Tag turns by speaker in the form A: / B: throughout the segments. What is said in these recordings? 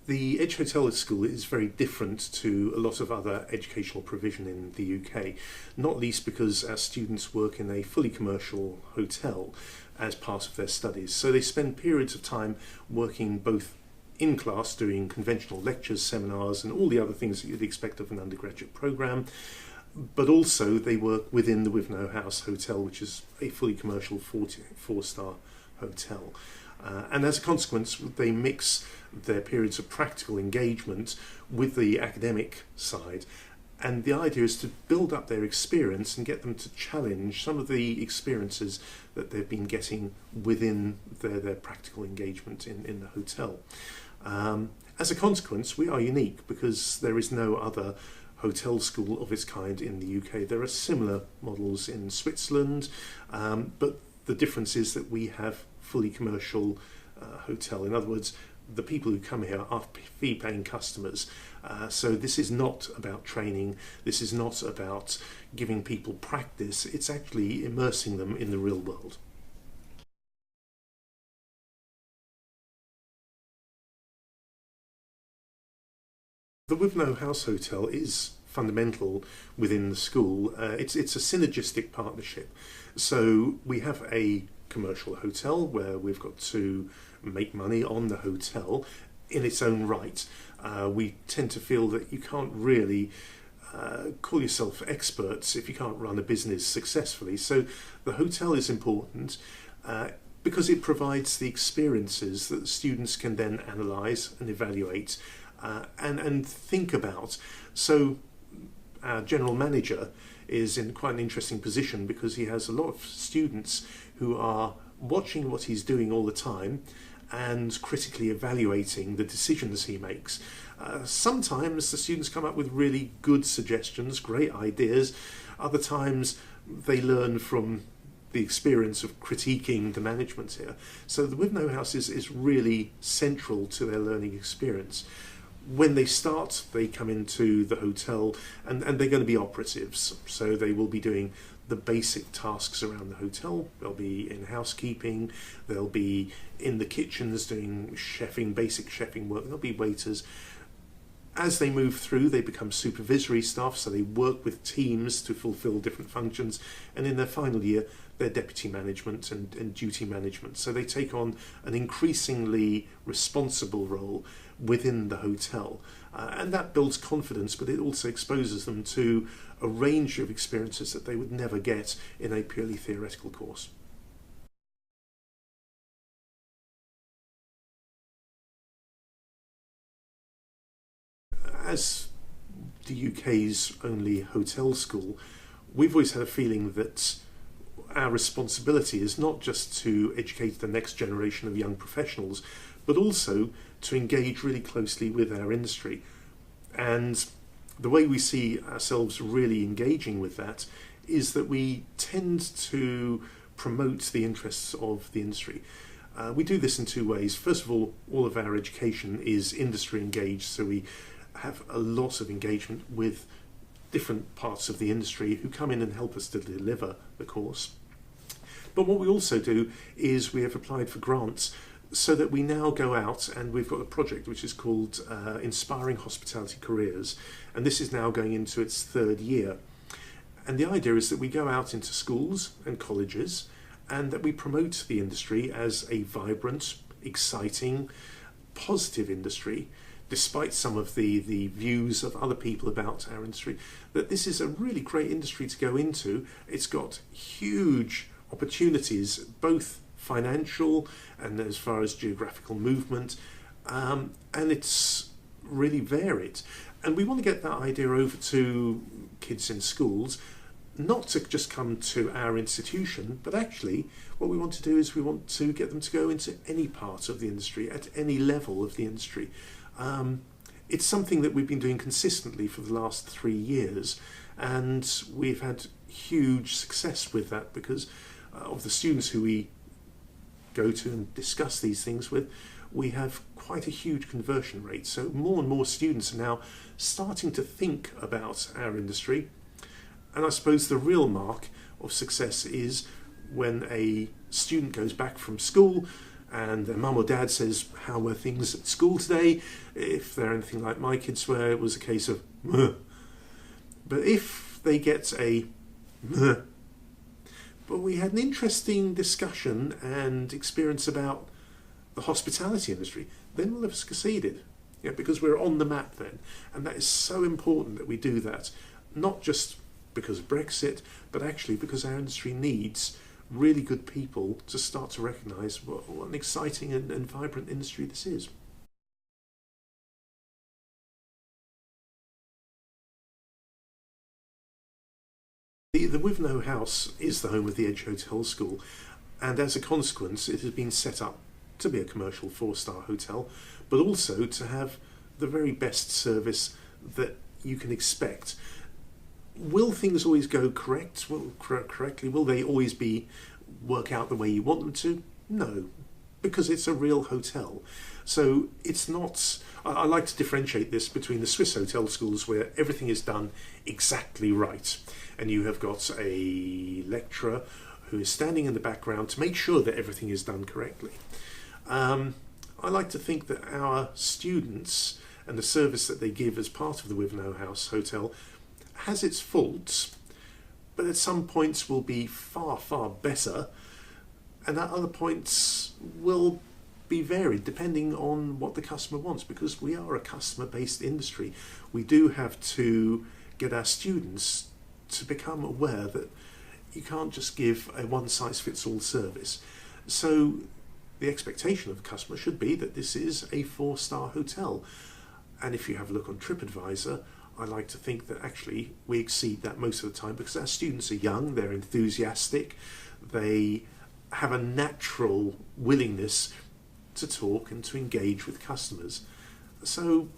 A: The Edge Hotel School is very different to a lot of other educational provision in the UK, not least because our students work in a fully commercial hotel as part of their studies. So they spend periods of time working both in class, doing conventional lectures, seminars, and all the other things that you'd expect of an undergraduate programme, but also they work within the Wivenhoe House Hotel, which is a fully commercial four-star hotel. And as a consequence, they mix their periods of practical engagement with the academic side. And the idea is to build up their experience and get them to challenge some of the experiences that they've been getting within their practical engagement in the hotel. As a consequence, we are unique because there is no other hotel school of its kind in the UK. There are similar models in Switzerland, but the difference is that we have fully commercial hotel. In other words, the people who come here are fee-paying customers. So this is not about training, this is not about giving people practice, it's actually immersing them in the real world. The Wivenhoe House Hotel is fundamental within the school. It's a synergistic partnership. So we have a commercial hotel where we've got to make money on the hotel in its own right. We tend to feel that you can't really call yourself experts if you can't run a business successfully. So the hotel is important because it provides the experiences that the students can then analyse and evaluate and think about. So our general manager is in quite an interesting position because he has a lot of students who are watching what he's doing all the time and critically evaluating the decisions he makes. Sometimes the students come up with really good suggestions, great ideas. Other times they learn from the experience of critiquing the management here. So the Wivenhoe House is really central to their learning experience. When they start, they come into the hotel and they're going to be operatives. So they will be doing the basic tasks around the hotel. They'll be in housekeeping, they'll be in the kitchens doing chefing, basic chefing work, they'll be waiters. As they move through, they become supervisory staff, so they work with teams to fulfill different functions. And in their final year, they're deputy management and duty management. So they take on an increasingly responsible role within the hotel. And that builds confidence, but it also exposes them to a range of experiences that they would never get in a purely theoretical course. As the UK's only hotel school, we've always had a feeling that our responsibility is not just to educate the next generation of young professionals, but also to engage really closely with our industry. And the way we see ourselves really engaging with that is that we tend to promote the interests of the industry. We do this in two ways. First of all of our education is industry engaged, so we have a lot of engagement with different parts of the industry who come in and help us to deliver the course. But what we also do is we have applied for grants so that we now go out and we've got a project which is called Inspiring Hospitality Careers, and this is now going into its third year. And the idea is that we go out into schools and colleges and that we promote the industry as a vibrant, exciting, positive industry, despite some of the views of other people about our industry, that this is a really great industry to go into. It's got huge opportunities, both financial and as far as geographical movement, and it's really varied. And we want to get that idea over to kids in schools, not to just come to our institution, but actually what we want to do is we want to get them to go into any part of the industry, at any level of the industry. It's something that we've been doing consistently for the last 3 years, and we've had huge success with that because of the students who we go to and discuss these things with. We have quite a huge conversion rate. So more and more students are now starting to think about our industry. And I suppose the real mark of success is when a student goes back from school and their mum or dad says, how were things at school today? If they're anything like my kids were, it was a case of "Muh." But if they get a "Muh," but we had an interesting discussion and experience about the hospitality industry, then we'll have succeeded. Yeah, because we're on the map then. And that is so important that we do that, not just because of Brexit, but actually because our industry needs really good people to start to recognise what an exciting and vibrant industry this is. The Wivenhoe House is the home of the Edge Hotel School, and as a consequence it has been set up to be a commercial four-star hotel, but also to have the very best service that you can expect. Will things always go correctly? Will they always work out the way you want them to? No, because it's a real hotel. So it's not. I like to differentiate this between the Swiss hotel schools, where everything is done exactly right, and you have got a lecturer who is standing in the background to make sure that everything is done correctly. I like to think that our students and the service that they give as part of the Wivenhoe House Hotel has its faults, but at some points will be far, far better, and at other points will be varied depending on what the customer wants, because we are a customer-based industry. We do have to get our students to become aware that you can't just give a one-size-fits-all service. So the expectation of the customer should be that this is a four-star hotel. And if you have a look on TripAdvisor, I like to think that actually we exceed that most of the time, because our students are young, they're enthusiastic, they have a natural willingness to talk and to engage with customers. So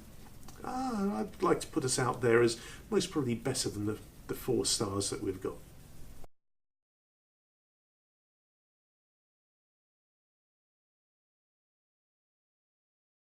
A: I'd like to put us out there as most probably better than the 4 stars that we've got.